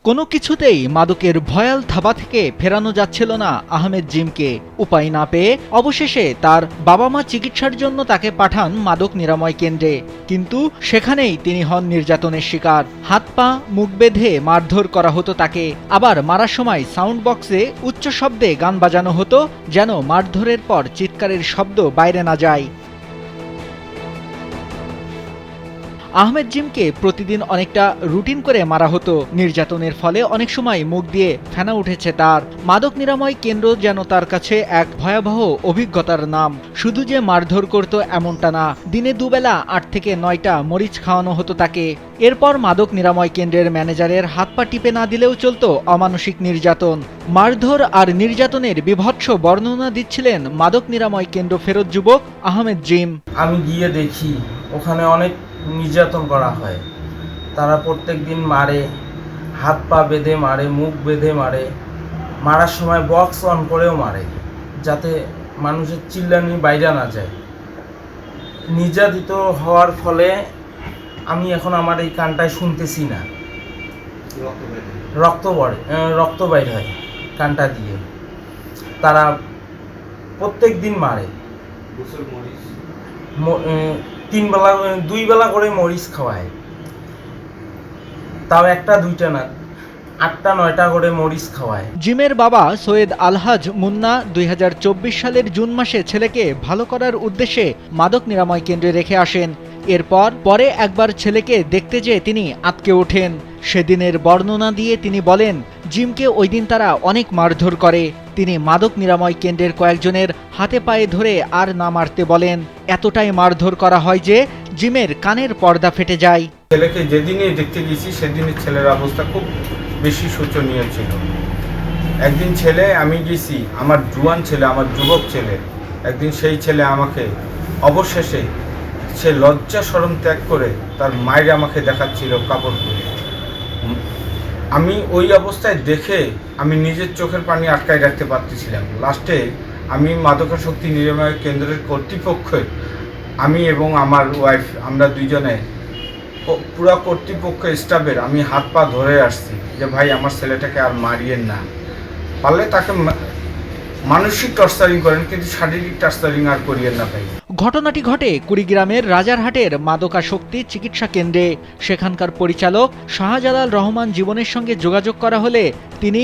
কোনো কিছুতেই মাদকের ভয়াল থাবা থেকে ফেরানো যাচ্ছিল না আহমেদ জিমকে। উপায় না পেয়ে অবশেষে তার বাবা মা চিকিৎসার জন্য তাকে পাঠান মাদক নিরাময় কেন্দ্রে। কিন্তু সেখানেই তিনি হন নির্যাতনের শিকার। হাত পা মুখ বেঁধে মারধর করা হতো তাকে। আবার মারার সময় সাউন্ড বক্সে উচ্চ শব্দে গান বাজানো হতো, যেন মারধরের পর চিৎকারের শব্দ বাইরে না যায়। আহমেদ জিমকে প্রতিদিন অনেকটা রুটিন করে মারা হতো। নির্যাতনের ফলে অনেক সময় মুখ দিয়ে ফেনা উঠেছে তার। মাদক নিরাময় কেন্দ্র যেন তার কাছে এক ভয়াবহ অভিজ্ঞতার নাম। শুধু যে মারধর করত এমনটা না, দিনে দুবেলা ৮ থেকে ৯টা মরিচ খাওয়ানো হতো তাকে। এরপর মাদক নিরাময় কেন্দ্রের ম্যানেজারের হাত পা টিপে না দিলেও চলতো অমানসিক নির্যাতন। মারধর আর নির্যাতনের বিভৎস বর্ণনা দিচ্ছিলেন মাদক নিরাময় কেন্দ্র ফেরত যুবক আহমেদ জিম। আমি গিয়ে দেখি ওখানে অনেক নির্যাতন করা হয়। তারা প্রত্যেক দিন মারে, হাত পা বেঁধে মারে, মুখ বেঁধে মারে, মারার সময় বক্স অন করেও মারে, যাতে মানুষের চিল্লানি বাইরে না যায়। নির্যাতিত হওয়ার ফলে আমি এখন আমার এই কানটায় শুনতেছি না, রক্ত বাইর হয় কানটা দিয়ে। তারা প্রত্যেক দিন মারে, 2 বেলা করে মরিচ খাওয়ায়, তাও 1-2টা না, 8-9টা করে মরিচ খাওয়ায়। জিমের বাবা সৈয়দ আলহাজ মুন্না 2024 সালের জুন মাসে ছেলেকে ভালো করার উদ্দেশ্যে মাদক নিরাময় কেন্দ্রে রেখে আসেন। এরপর পরে একবার ছেলেকে দেখতে যেয়ে তিনি আঁতকে ওঠেন। সেদিনের বর্ণনা দিয়ে তিনি বলেন, জিমকে ওই দিন তারা অনেক মারধর করে। তিনি মাদক নিরাময় কেন্দ্রের কয়েকজনের হাতে পায়ে ধরে আর না মারতে বলেন। এতটাই মারধর করা হয় যে জিমের কানের পর্দা ফেটে যায়। ছেলেকে যেদিনই দেখতে গেছি সেদিনই ছেলের অবস্থা খুব বেশি শোচনীয় ছিল। একদিন ছেলে, আমি গেছি, আমার জুয়ান ছেলে, আমার যুবক ছেলে, একদিন সেই ছেলে আমাকে অবশেষে সে লজ্জা শরম ত্যাগ করে তার মায়ের আমাকে দেখাচ্ছিল কাপড় খুলে। আমি ওই অবস্থায় দেখে আমি নিজের চোখের পানি আটকায় রাখতে পারতেছিলাম। লাস্টে আমি মাদকাসক্তি নিরাময় কেন্দ্রের কর্তৃপক্ষ, আমি এবং আমার ওয়াইফ, আমরা দুইজনে পুরো কর্তৃপক্ষ স্টাফের আমি হাত পা ধরে আসছি যে ভাই আমার ছেলেটাকে আর মারিয়েন না, পারলে তাকে মানসিক টর্চারিং করেন, কিন্তু শারীরিক টর্চারিং আর করিয়েন না ভাই। ঘটনাটি ঘটে কুড়িগ্রামের রাজারহাটের মাদকাসক্তি চিকিৎসা কেন্দ্রে। সেখানকার পরিচালক শাহজালাল রহমান জীবনের সঙ্গে যোগাযোগ করা হলে তিনি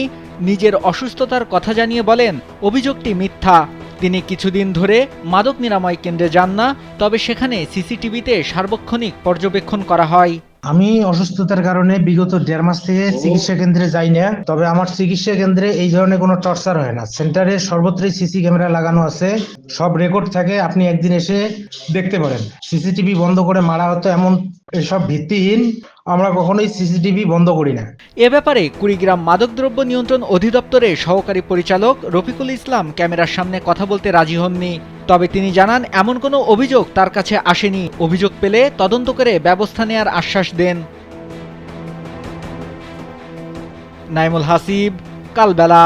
নিজের অসুস্থতার কথা জানিয়ে বলেন, অভিযোগটি মিথ্যা। তিনি কিছুদিন ধরে মাদক নিরাময় কেন্দ্রে যান না, তবে সেখানে সিসিটিভিতে সার্বক্ষণিক পর্যবেক্ষণ করা হয়। আমি অসুস্থতার কারণে বিগত 1.5 মাস থেকে চিকিৎসা কেন্দ্রে যাই না। তবে আমার চিকিৎসা কেন্দ্রে এই ধরনের কোনো টর্চার হয় না। সেন্টারে সর্বত্রই সিসি ক্যামেরা লাগানো আছে, সব রেকর্ড থাকে, আপনি একদিন এসে দেখতে পারেন। সিসিটিভি বন্ধ করে মারা হতো এমন এসব ভিত্তিহীন, আমরা কখনোই সিসিটিভি বন্ধ করি না। এ ব্যাপারে কুড়িগ্রাম মাদকদ্রব্য নিয়ন্ত্রণ অধিদপ্তরের সহকারী পরিচালক রফিকুল ইসলাম ক্যামেরার সামনে কথা বলতে রাজি হননি। তবে তিনি জানান, এমন কোনো অভিযোগ তার কাছে আসেনি। অভিযোগ পেলে তদন্ত করে ব্যবস্থা নেওয়ার আশ্বাস দেন। নাইমুল হাসিব, কালবেলা।